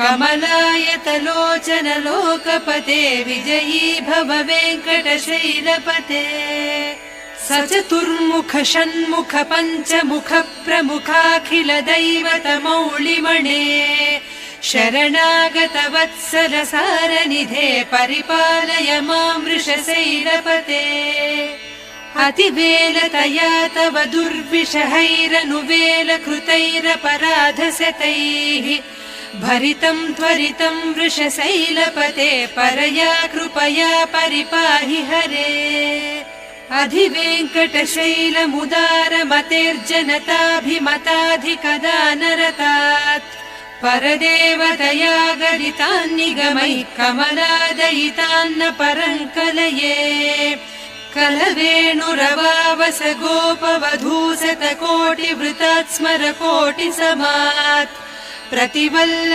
कमलायतलोचन लोकपते विजयी भव वेङ्कटशैलपते सचतुर्मुख षण्मुख पञ्चमुख प्रमुखाखिल दैवतमौलिमणे शरणागत वत्सल सारनिधे परिपालय मां वृषशैलपते अतिवेलतया तव दुर्विषहैरनुवेल कृतैरपराधशतैः भरितं त्वरितं वृषशैलपते परया कृपया परिपाहि हरे अधिवेङ्कटशैलमुदारमतेर्जनताभिमताधिकदानरतात् परदेवतया गदितान्निगमैः कमलादयितान्न परङ्कलये कलवेणुरवावस गोपवधूसतकोटिवृतात् स्मर कोटिसमात् प्रतिवल्लभ